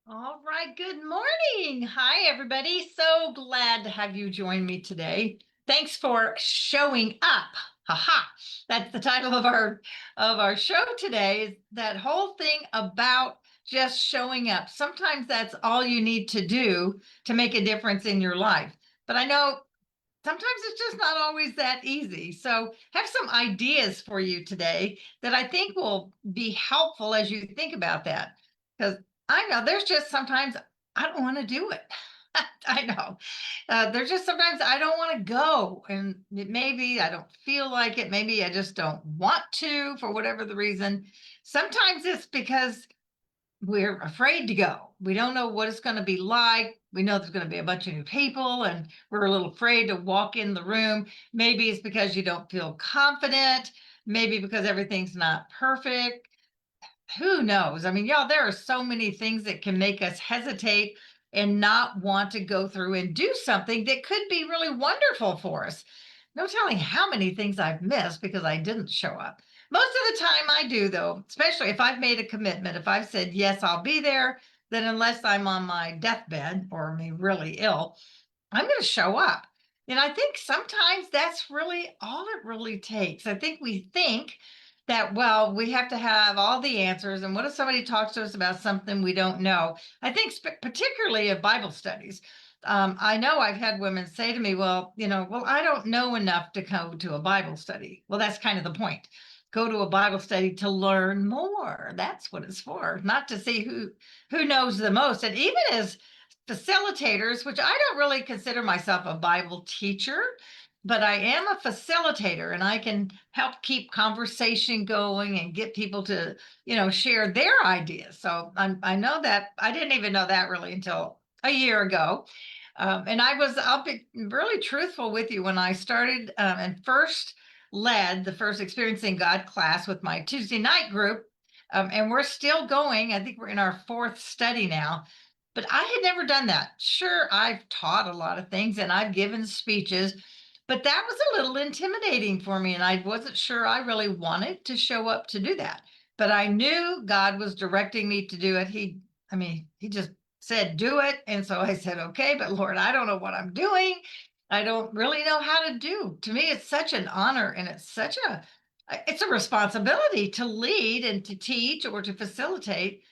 All right, good morning. Hi, everybody. So glad to have you join me today. Thanks for showing up. Haha. That's the title of our show today, is that whole thing about just showing up. Sometimes that's all you need to do to make a difference in your life. But I know sometimes it's just not always that easy. So, have some ideas for you today that I think will be helpful as you think about that. Because I know there's just sometimes I don't want to do it. I know. There's just sometimes I don't want to go, and maybe I don't feel like it. Maybe I just don't want to for whatever the reason. Sometimes it's because we're afraid to go. We don't know what it's going to be like. We know there's going to be a bunch of new people and we're a little afraid to walk in the room. Maybe it's because you don't feel confident. Maybe because everything's not perfect. Who knows? I mean, y'all, there are so many things that can make us hesitate and not want to go through and do something that could be really wonderful for us. No telling how many things I've missed because I didn't show up. Most of the time I do, though, especially if I've made a commitment. If I've said, yes, I'll be there, then unless I'm on my deathbed or I'm really ill, I'm going to show up. And I think sometimes that's really all it really takes. I think we think that, well, we have to have all the answers. And what if somebody talks to us about something we don't know? I think, particularly of Bible studies. I know I've had women say to me, well, I don't know enough to go to a Bible study. Well, that's kind of the point. Go to a Bible study to learn more. That's what it's for, not to see who knows the most. And even as facilitators, which I don't really consider myself a Bible teacher, but I am a facilitator and I can help keep conversation going and get people to, share their ideas. So I know that I didn't even know that really until a year ago. And I'll be really truthful with you. When I started and first led the first Experiencing God class with my Tuesday night group, and we're still going. I think we're in our fourth study now. But I had never done that. Sure, I've taught a lot of things and I've given speeches, but that was a little intimidating for me. And I wasn't sure I really wanted to show up to do that. But I knew God was directing me to do it. He just said, do it. And so I said, okay, but Lord, I don't know what I'm doing. I don't really know how to do. To me, it's such an honor and it's a responsibility to lead and to teach or to facilitate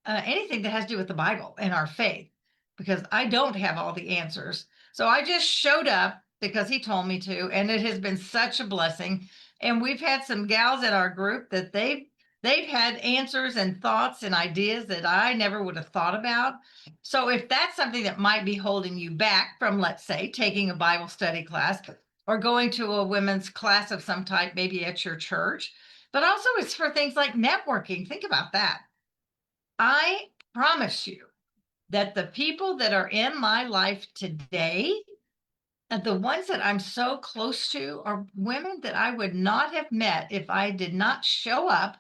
anything that has to do with the Bible and our faith, because I don't have all the answers. So I just showed up because he told me to, and it has been such a blessing. And we've had some gals in our group that they've had answers and thoughts and ideas that I never would have thought about. So if that's something that might be holding you back from, let's say, taking a Bible study class or going to a women's class of some type, maybe at your church, but also it's for things like networking. Think about that. I promise you that the people that are in my life today, and the ones that I'm so close to, are women that I would not have met if I did not show up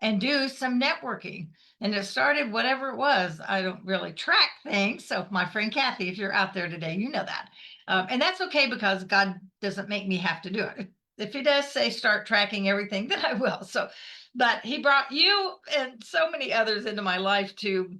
and do some networking. And it started whatever it was. I don't really track things. So, my friend Kathy, if you're out there today, you know that. And that's okay because God doesn't make me have to do it. If He does say start tracking everything, then I will. So, but He brought you and so many others into my life to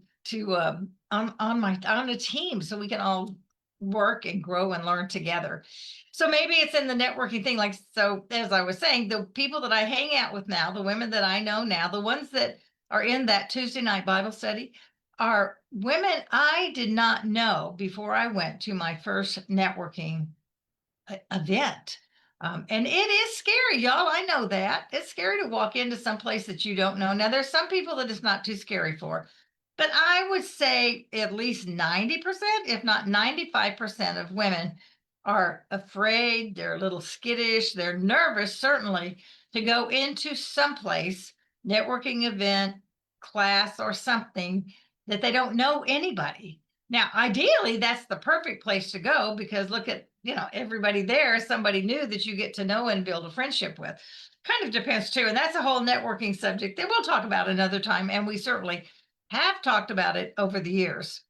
on a team so we can all work and grow and learn together. So maybe it's in the networking thing. Like, so as I was saying, the people that I hang out with now, the women that I know now, the ones that are in that Tuesday night Bible study are women I did not know before I went to my first networking event. And it is scary, y'all. I know that. It's scary to walk into some place that you don't know. Now, there's some people that it's not too scary for, but I would say at least 90%, if not 95% of women are afraid. They're a little skittish. They're nervous, certainly, to go into some place, networking event, class, or something that they don't know anybody. Now, ideally, that's the perfect place to go because look at, everybody there is somebody new that you get to know and build a friendship with. Kind of depends too. And that's a whole networking subject that we'll talk about another time. And we certainly have talked about it over the years.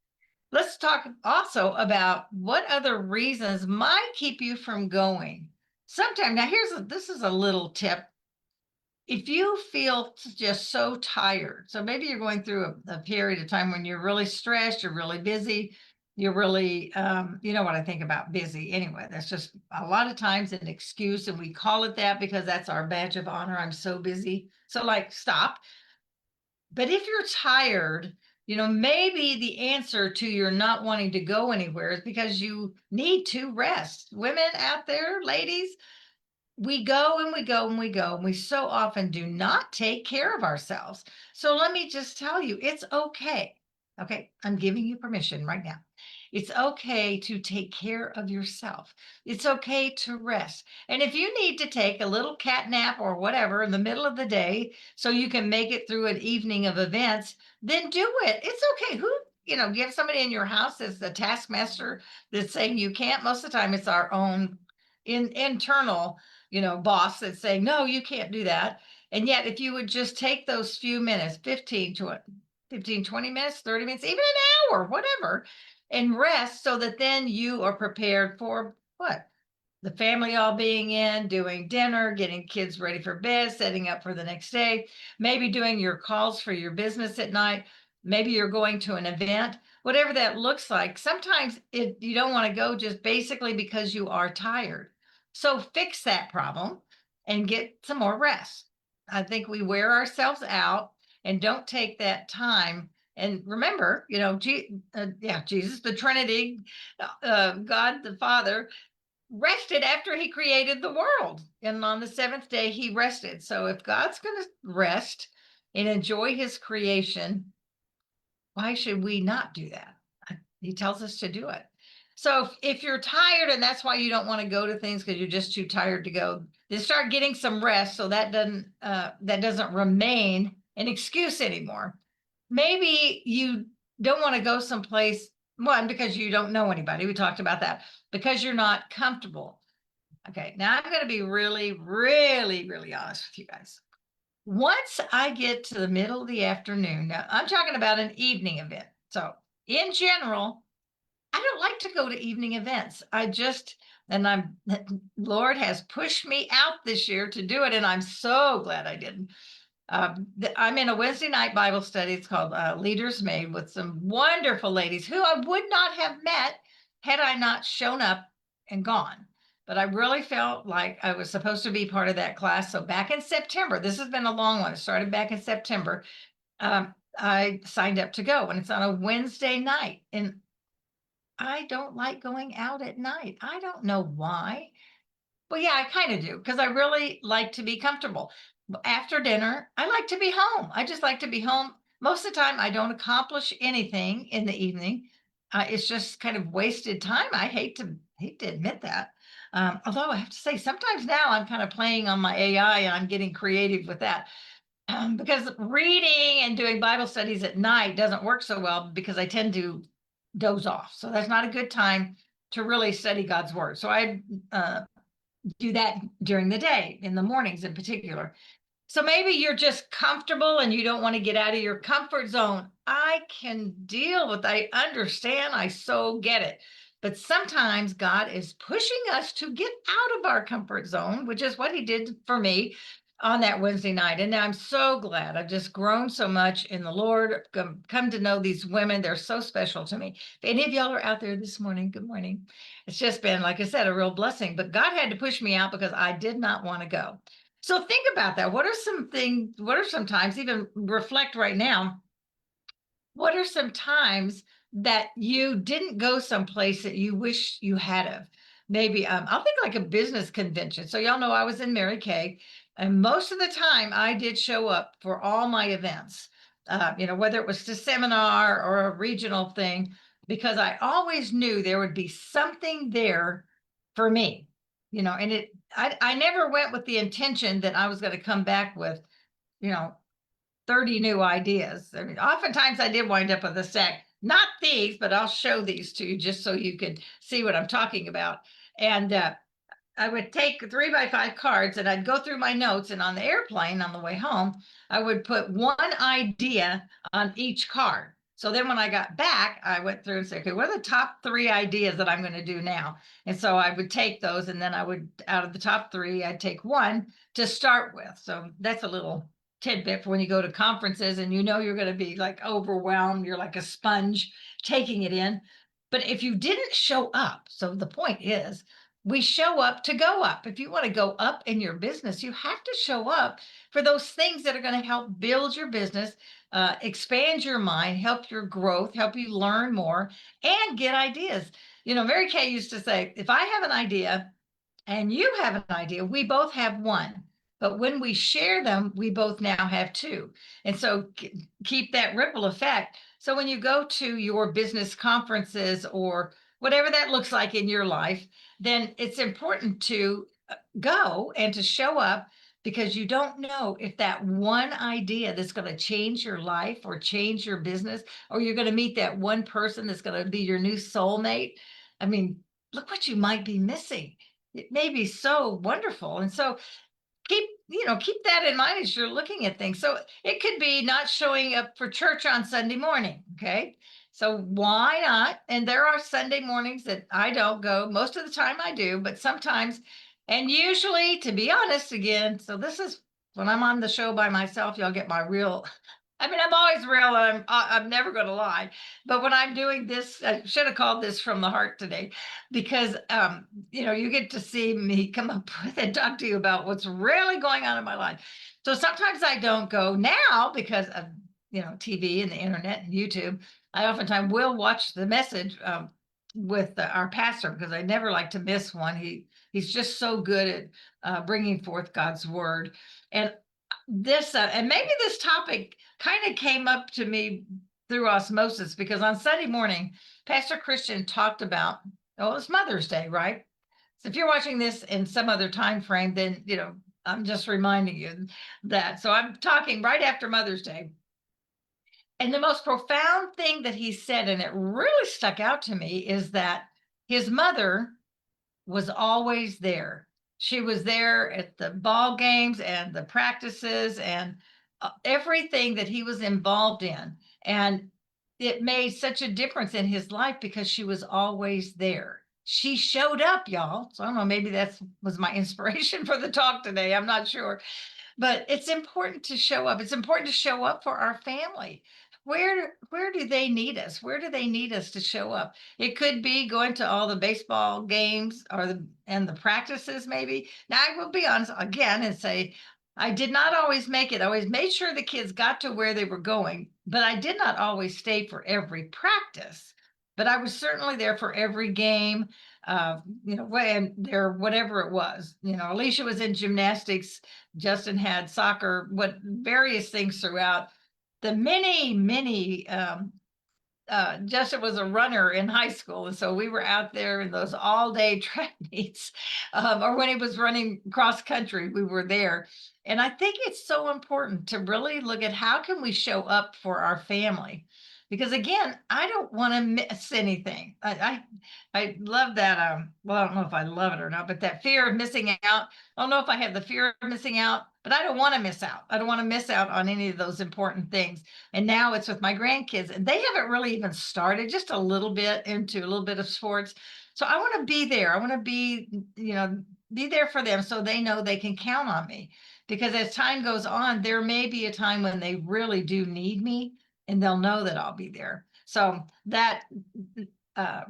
Let's talk also about what other reasons might keep you from going. Sometimes, now this is a little tip. if you feel just so tired, so maybe you're going through a period of time when you're really stressed, you're really busy, you're really, you know what I think about busy anyway. That's just a lot of times an excuse, and we call it that because that's our badge of honor. I'm so busy. So, like, stop. But if you're tired, maybe the answer to your not wanting to go anywhere is because you need to rest. Women out there, ladies, we go and we go and we go, and we so often do not take care of ourselves. So let me just tell you, it's okay. Okay, I'm giving you permission right now. It's okay to take care of yourself. It's okay to rest. And if you need to take a little cat nap or whatever in the middle of the day so you can make it through an evening of events, then do it. It's okay. You have somebody in your house that's the taskmaster that's saying you can't. Most of the time, it's our own internal boss that's saying, no, you can't do that. And yet, if you would just take those few minutes, 15, 20 minutes, 30 minutes, even an hour, whatever, and rest so that then you are prepared for what? The family all being in, doing dinner, getting kids ready for bed, setting up for the next day, maybe doing your calls for your business at night. Maybe you're going to an event, whatever that looks like. Sometimes you don't want to go just basically because you are tired. So fix that problem and get some more rest. I think we wear ourselves out and don't take that time. And remember, Jesus, the Trinity, God the Father, rested after he created the world. And on the seventh day, he rested. So if God's going to rest and enjoy his creation, why should we not do that? He tells us to do it. So if you're tired and that's why you don't want to go to things because you're just too tired to go, then start getting some rest so that doesn't remain an excuse anymore. Maybe you don't want to go someplace, one, because you don't know anybody. We talked about that. Because you're not comfortable. Okay, now I'm going to be really, really, really honest with you guys. Once I get to the middle of the afternoon, now I'm talking about an evening event. So in general, I don't like to go to evening events. Lord has pushed me out this year to do it, and I'm so glad I didn't. I'm in a Wednesday night Bible study. It's called Leaders Made, with some wonderful ladies who I would not have met had I not shown up and gone. But I really felt like I was supposed to be part of that class. So back in September, this has been a long one. It started back in September. I signed up to go, and it's on a Wednesday night. And I don't like going out at night. I don't know why. Well, yeah, I kind of do because I really like to be comfortable. After dinner, I like to be home. I just like to be home. Most of the time, I don't accomplish anything in the evening. It's just kind of wasted time. I hate to admit that. Although I have to say, sometimes now I'm kind of playing on my AI and I'm getting creative with that. Because reading and doing Bible studies at night doesn't work so well because I tend to doze off. So that's not a good time to really study God's word. So I do that during the day, in the mornings in particular. So maybe you're just comfortable and you don't want to get out of your comfort zone. I can deal with, I understand, I so get it. But sometimes God is pushing us to get out of our comfort zone, which is what he did for me on that Wednesday night. And I'm so glad. I've just grown so much in the Lord, come to know these women. They're so special to me. If any of y'all are out there this morning, good morning. It's just been, like I said, a real blessing. But God had to push me out because I did not want to go. So think about that. What are some times, even reflect right now, what are some times that you didn't go someplace that you wish you had of? Maybe I'll think like a business convention. So y'all know I was in Mary Kay, and most of the time I did show up for all my events. Whether it was to seminar or a regional thing, because I always knew there would be something there for me. And I never went with the intention that I was going to come back with, you know, 30 new ideas. I mean, oftentimes I did wind up with a stack, not these, but I'll show these to you just so you could see what I'm talking about. And I would take 3x5 cards and I'd go through my notes, and on the airplane on the way home, I would put one idea on each card. So then when I got back, I went through and said, okay, what are the top 3 ideas that I'm going to do now? And so I would take those, and then I would, out of the top 3, I'd take one to start with. So that's a little tidbit for when you go to conferences and you're going to be like overwhelmed. You're like a sponge taking it in. But if you didn't show up, so the point is, we show up to go up. If you want to go up in your business, you have to show up for those things that are going to help build your business, expand your mind, help your growth, help you learn more, and get ideas. Mary Kay used to say, if I have an idea and you have an idea, we both have one. But when we share them, we both now have two. And so keep that ripple effect. So when you go to your business conferences or whatever that looks like in your life, then it's important to go and to show up, because you don't know if that one idea that's going to change your life or change your business, or you're going to meet that one person that's going to be your new soulmate. I mean, look what you might be missing. It may be so wonderful. And so keep that in mind as you're looking at things. So it could be not showing up for church on Sunday morning. Okay. So why not? And there are Sunday mornings that I don't go. Most of the time I do, but sometimes, and usually, to be honest, again, so this is when I'm on the show by myself, you'll get my real, I mean, I'm always real, and I'm never going to lie. But when I'm doing this, I should have called this from the heart today, because you get to see me come up with and talk to you about what's really going on in my life. So sometimes I don't go now because of TV and the internet and YouTube. I oftentimes will watch the message with our pastor, because I never like to miss one. He's just so good at bringing forth God's word. And this and maybe this topic kind of came up to me through osmosis, because on Sunday morning, Pastor Christian talked about, it's Mother's Day, right? So if you're watching this in some other time frame, then I'm just reminding you that. So I'm talking right after Mother's Day. And the most profound thing that he said, and it really stuck out to me, is that his mother was always there. She was there at the ball games and the practices and everything that he was involved in. And it made such a difference in his life because she was always there. She showed up, y'all. So I don't know, maybe that was my inspiration for the talk today. I'm not sure. But it's important to show up. It's important to show up for our family. Where do they need us? Where do they need us to show up? It could be going to all the baseball games and the practices, maybe. Now I will be honest again and say I did not always make it. I always made sure the kids got to where they were going, but I did not always stay for every practice. But I was certainly there for every game, when there, whatever it was. Alicia was in gymnastics, Justin had soccer, various things throughout the many. Justin was a runner in high school, and so we were out there in those all-day track meets, or when he was running cross country, we were there. And I think it's so important to really look at how can we show up for our family, because again, I don't want to miss anything. I love that. Well, I don't know if I love it or not, but that fear of missing out. I don't know if I have the fear of missing out, but I don't want to miss out. I don't want to miss out on any of those important things. And now it's with my grandkids, and they haven't really even started, just a little bit into a little bit of sports. So I want to be there. I want to be there for them, so they know they can count on me. Because as time goes on, there may be a time when they really do need me, and they'll know that I'll be there. So that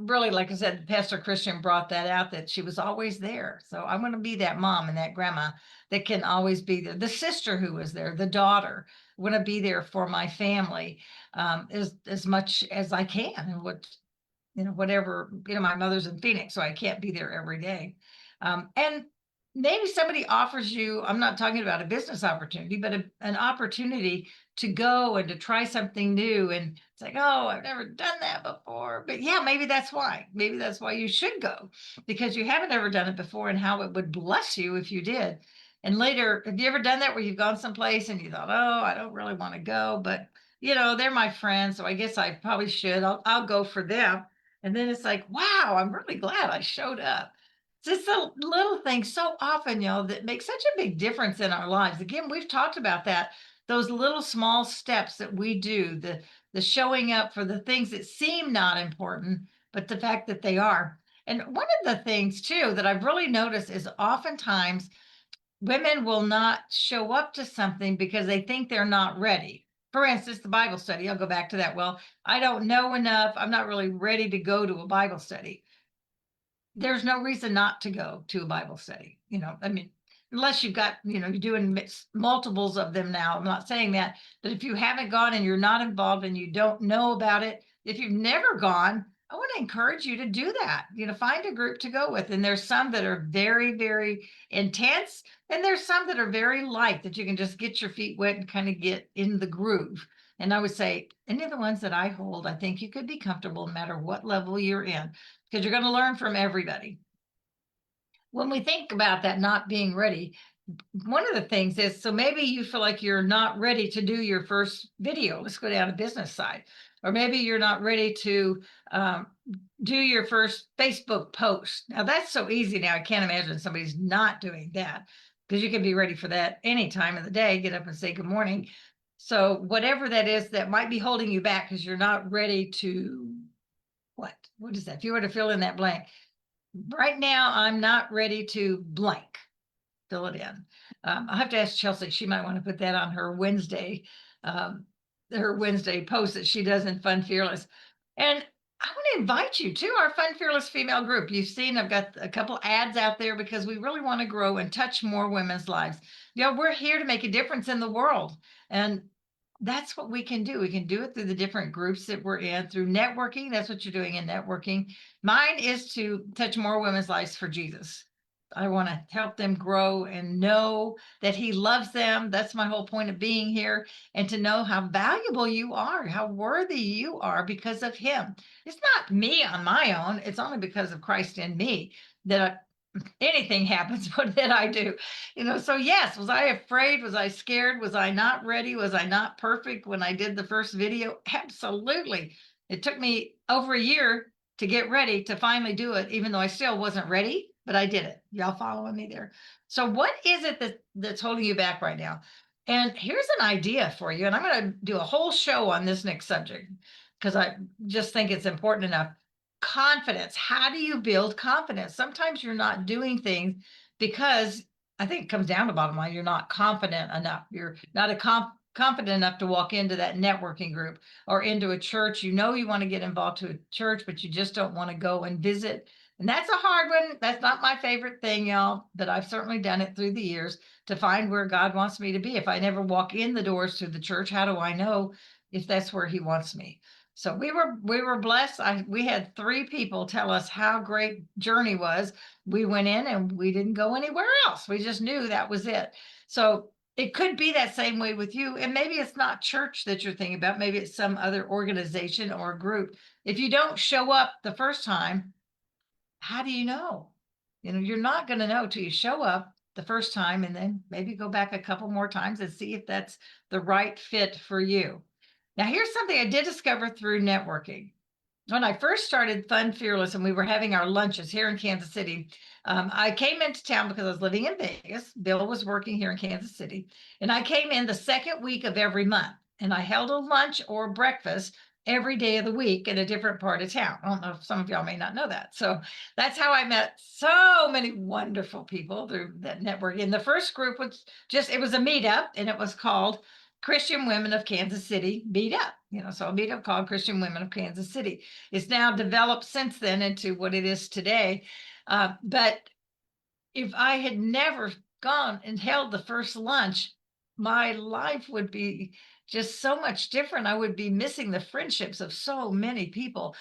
really, like I said, Pastor Christian brought that out, that she was always there. So I want to be that mom and that grandma that can always be there. The sister who was there, the daughter, I want to be there for my family as much as I can. And whatever, my mother's in Phoenix, so I can't be there every day. And maybe somebody offers you, I'm not talking about a business opportunity, but an opportunity to go and to try something new. And it's like, oh, I've never done that before. But yeah, maybe that's why. Maybe that's why you should go, because you haven't ever done it before, and how it would bless you if you did. And later, have you ever done that where you've gone someplace and you thought, oh, I don't really want to go, but they're my friends, so I guess I probably should. I'll go for them. And then it's like, wow, I'm really glad I showed up. It's just a little thing so often, that make such a big difference in our lives. Again, we've talked about that, those little small steps that we do, the showing up for the things that seem not important, but the fact that they are. And one of the things too that I've really noticed is oftentimes women will not show up to something because they think they're not ready. For instance, the Bible study, I'll go back to that. Well, I don't know enough. I'm not really ready to go to a Bible study. There's no reason not to go to a Bible study. I mean, unless you've got, you're doing multiples of them now. I'm not saying that, but if you haven't gone and you're not involved and you don't know about it, if you've never gone, I want to encourage you to do that. Find a group to go with. And there's some that are very, very intense, and there's some that are very light that you can just get your feet wet and kind of get in the groove. And I would say any of the ones that I hold, I think you could be comfortable no matter what level you're in, because you're going to learn from everybody. When we think about that not being ready, one of the things is, so maybe you feel like you're not ready to do your first video. Let's go down to business side. Or maybe you're not ready to do your first Facebook post. Now that's so easy now. I can't imagine somebody's not doing that, because you can be ready for that any time of the day, get up and say good morning. So whatever that is that might be holding you back because you're not ready to, what is that? If you were to fill in that blank, right now, I'm not ready to blank. Fill it in. I'll have to ask Chelsea. She might want to put that on her Wednesday post that she does in Fun Fearless. And I want to invite you to our Fun Fearless female group. You've seen I've got a couple ads out there because we really want to grow and touch more women's lives. We're here to make a difference in the world. And that's what we can do. We can do it through the different groups that we're in, through networking. That's what you're doing in networking. Mine is to touch more women's lives for Jesus. I want to help them grow and know that he loves them. That's my whole point of being here. And to know how valuable you are, how worthy you are because of him. It's not me on my own. It's only because of Christ in me that anything happens. What did I do? So yes, was I afraid? Was I scared? Was I not ready? Was I not perfect when I did the first video? Absolutely. It took me over a year to get ready to finally do it, even though I still wasn't ready, but I did it. Y'all following me there? So what is it that's holding you back right now? And here's an idea for you. And I'm going to do a whole show on this next subject because I just think it's important enough. Confidence. How do you build confidence? Sometimes you're not doing things because I think it comes down to bottom line. You're not confident enough. You're not confident enough to walk into that networking group or into a church. You want to get involved to a church, but you just don't want to go and visit. And that's a hard one. That's not my favorite thing, y'all, but I've certainly done it through the years to find where God wants me to be. If I never walk in the doors to the church, how do I know if that's where he wants me? So we were blessed. We had 3 people tell us how great journey was. We went in and we didn't go anywhere else. We just knew that was it. So it could be that same way with you. And maybe it's not church that you're thinking about. Maybe it's some other organization or group. If you don't show up the first time, how do you know? You're not going to know till you show up the first time and then maybe go back a couple more times and see if that's the right fit for you. Now, here's something I did discover through networking. When I first started Fun Fearless and we were having our lunches here in Kansas City, I came into town because I was living in Vegas. Bill was working here in Kansas City. And I came in the second week of every month. And I held a lunch or breakfast every day of the week in a different part of town. I don't know if some of y'all may not know that. So that's how I met so many wonderful people through that network. And the first group was it was a meetup, and it was called Christian Women of Kansas City Meet Up. So a meetup called Christian Women of Kansas City. It's now developed since then into what it is today. But if I had never gone and held the first lunch, my life would be just so much different. I would be missing the friendships of so many people.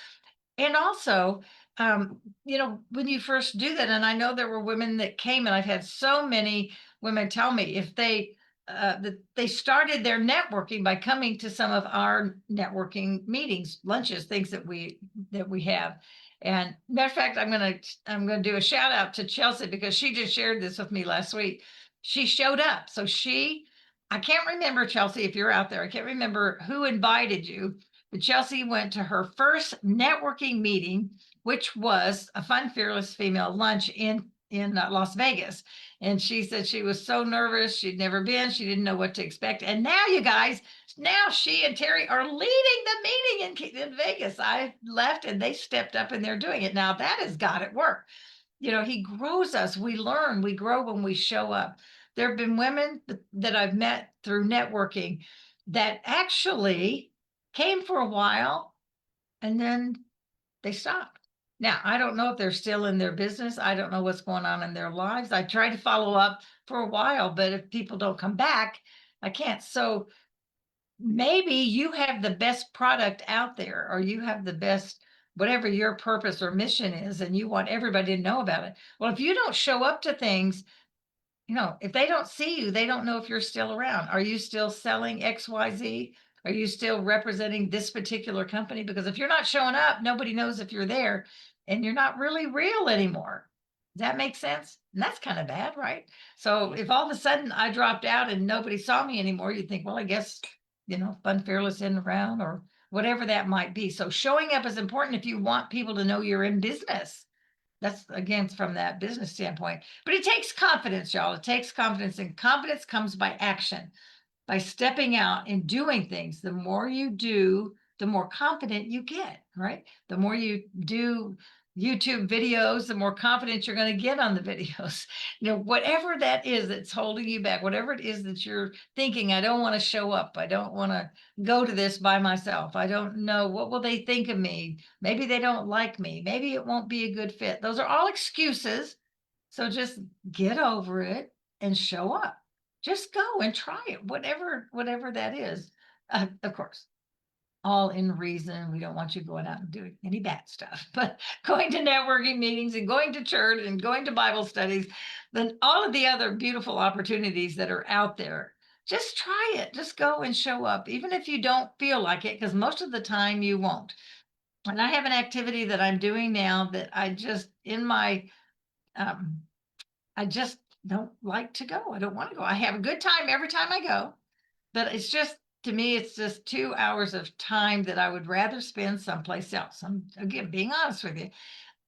And also, when you first do that, and I know there were women that came, and I've had so many women tell me if they started their networking by coming to some of our networking meetings, lunches, things that we have. And matter of fact, I'm gonna do a shout out to Chelsea because she just shared this with me last week. She showed up. So I can't remember, Chelsea, if you're out there, I can't remember who invited you, but Chelsea went to her first networking meeting, which was a Fun Fearless female lunch in in Las Vegas. And she said she was so nervous. She'd never been. She didn't know what to expect. And now, you guys, now she and Terry are leading the meeting in Vegas. I left and they stepped up and they're doing it. Now that is God at work. You know, he grows us. We learn, we grow when we show up. There have been women that I've met through networking that actually came for a while and then they stopped. Now, I don't know if they're still in their business. I don't know what's going on in their lives. I tried to follow up for a while, but if people don't come back, I can't. So maybe you have the best product out there, or you have the best, whatever your purpose or mission is, and you want everybody to know about it. Well, if you don't show up to things, you know, if they don't see you, they don't know if you're still around. Are you still selling XYZ? Are you still representing this particular company? Because if you're not showing up, nobody knows if you're there, and you're not really real anymore. Does that make sense? And that's kind of bad, right? So if all of a sudden I dropped out and nobody saw me anymore, you think, well, I guess, you know, Fun Fearless isn't around, or whatever that might be. So showing up is important if you want people to know you're in business. That's again from that business standpoint. But it takes confidence, y'all. It takes confidence, and confidence comes by action, by stepping out and doing things. The more you do, the more confident you get, right? The more you do YouTube videos, the more confident you're going to get on the videos. You know, whatever that is that's holding you back, whatever it is that you're thinking, I don't want to show up. I don't want to go to this by myself. I don't know, what will they think of me? Maybe they don't like me. Maybe it won't be a good fit. Those are all excuses. So just get over it and show up. Just go and try it, whatever that is. Of course, all in reason. We don't want you going out and doing any bad stuff, but going to networking meetings and going to church and going to Bible studies, then all of the other beautiful opportunities that are out there. Just try it. Just go and show up, even if you don't feel like it, because most of the time you won't. And I have an activity that I'm doing now that I just, in my I just don't like to go. I don't want to go. I have a good time every time I go, but it's just, to me, it's just 2 hours of time that I would rather spend someplace else. I'm, again, being honest with you.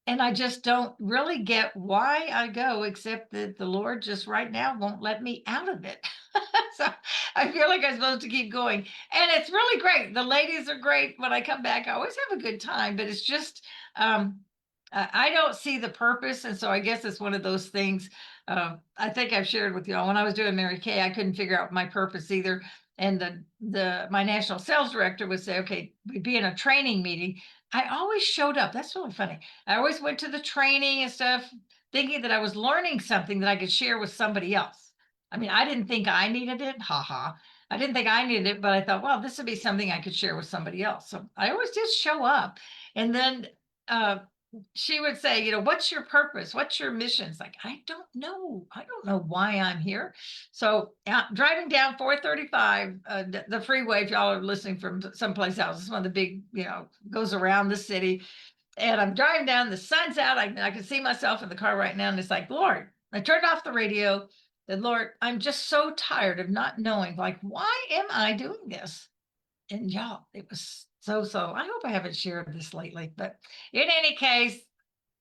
And I just don't really get why I go, except that the Lord just right now won't let me out of it. So I feel like I'm supposed to keep going. And it's really great. The ladies are great. When I come back, I always have a good time, but it's just, I don't see the purpose. And so I guess it's one of those things. I think I've shared with y'all when I was doing Mary Kay, I couldn't figure out my purpose either. And my national sales director would say, okay, we'd be in a training meeting. I always showed up. That's really funny. I always went to the training and stuff, thinking that I was learning something that I could share with somebody else. I mean, I didn't think I needed it. Ha ha. I didn't think I needed it, but I thought, well, this would be something I could share with somebody else. So I always did show up. And then she would say, you know, what's your purpose? What's your mission? It's like, I don't know. I don't know why I'm here. So driving down 435, the freeway, if y'all are listening from someplace else, it's one of the big, you know, goes around the city. And I'm driving down, the sun's out. I can see myself in the car right now. And it's like, Lord, I turned off the radio. And Lord, I'm just so tired of not knowing, like, why am I doing this? And y'all, it was so. I hope I haven't shared this lately, but in any case,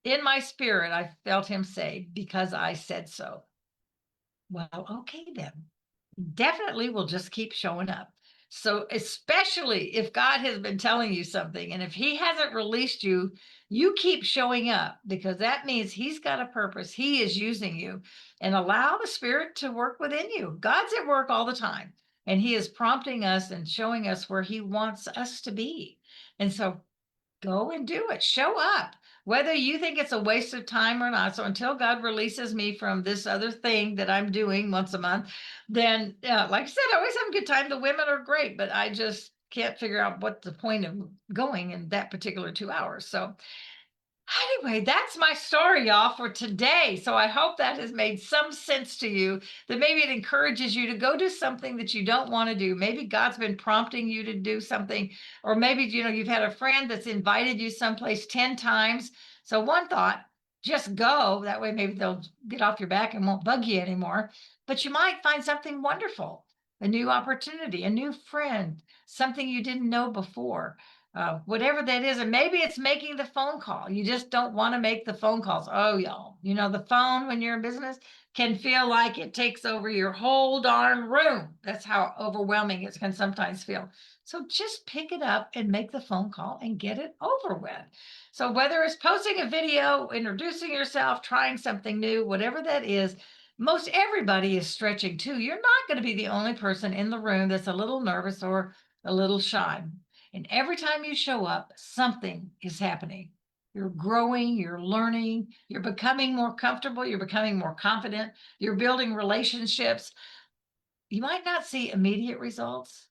in my spirit, I felt him say, because I said so. Well, okay, then. Definitely will just keep showing up. So, especially if God has been telling you something, and if he hasn't released you, you keep showing up, because that means he's got a purpose. He is using you, and allow the Spirit to work within you. God's at work all the time, and he is prompting us and showing us where he wants us to be. And so go and do it. Show up, whether you think it's a waste of time or not. So until God releases me from this other thing that I'm doing once a month, then like I said, I always have a good time. The women are great, but I just can't figure out what the point of going in that particular 2 hours. So anyway, that's my story, y'all, for today. So I hope that has made some sense to you, that maybe it encourages you to go do something that you don't want to do. Maybe God's been prompting you to do something, or maybe, you know, you've had a friend that's invited you someplace 10 times. So one thought, just go. That way, maybe they'll get off your back and won't bug you anymore. But you might find something wonderful, a new opportunity, a new friend, something you didn't know before. whatever that is. And maybe it's making the phone call. You just don't want to make the phone calls. Oh, y'all, the phone when you're in business can feel like it takes over your whole darn room. That's how overwhelming it can sometimes feel. So just pick it up and make the phone call and get it over with. So whether it's posting a video, introducing yourself, trying something new, whatever that is, most everybody is stretching too. You're not going to be the only person in the room that's a little nervous or a little shy. And every time you show up, something is happening. You're growing, you're learning, you're becoming more comfortable, you're becoming more confident, you're building relationships. You might not see immediate results,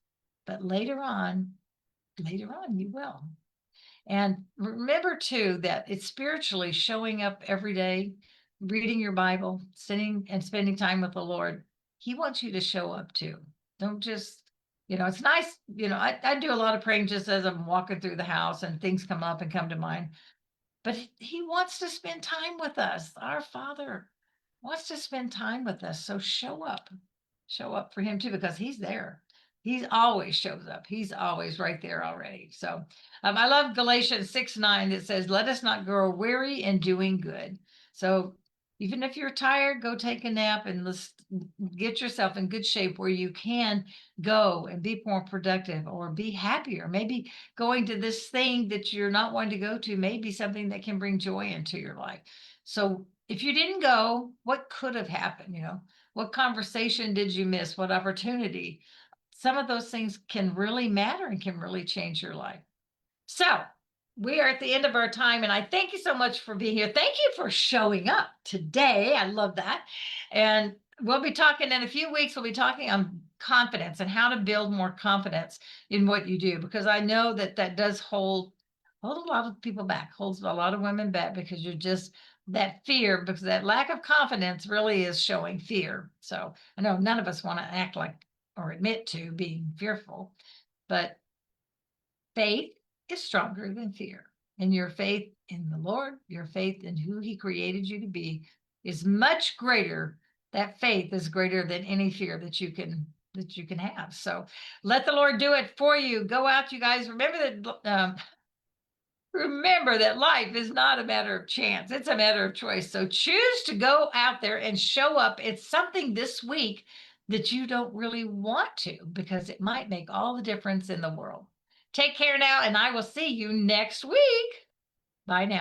but later on you will. And remember too that it's spiritually showing up every day, reading your Bible, sitting and spending time with the Lord. He wants you to show up too. Don't just, it's nice. I do a lot of praying just as I'm walking through the house and things come up and come to mind. But he wants to spend time with us. Our Father wants to spend time with us. So show up for him too, because he's there. He always shows up. He's always right there already. So I love Galatians 6:9 that says, let us not grow weary in doing good. So even if you're tired, go take a nap and let's get yourself in good shape where you can go and be more productive or be happier. Maybe going to this thing that you're not wanting to go to may be something that can bring joy into your life. So if you didn't go, what could have happened? What conversation did you miss? What opportunity? Some of those things can really matter and can really change your life. So we are at the end of our time, and I thank you so much for being here. Thank you for showing up today. I love that. And we'll be talking in a few weeks. We'll be talking on confidence and how to build more confidence in what you do, because I know that does hold a lot of people back, holds a lot of women back, because you're just that fear, because that lack of confidence really is showing fear. So I know none of us want to act like or admit to being fearful, but faith is stronger than fear. And your faith in the Lord, your faith in who he created you to be is much greater. That faith is greater than any fear that you can have. So let the Lord do it for you. Go out, you guys. Remember that life is not a matter of chance. It's a matter of choice. So choose to go out there and show up. It's something this week that you don't really want to, because it might make all the difference in the world. Take care now, and I will see you next week. Bye now.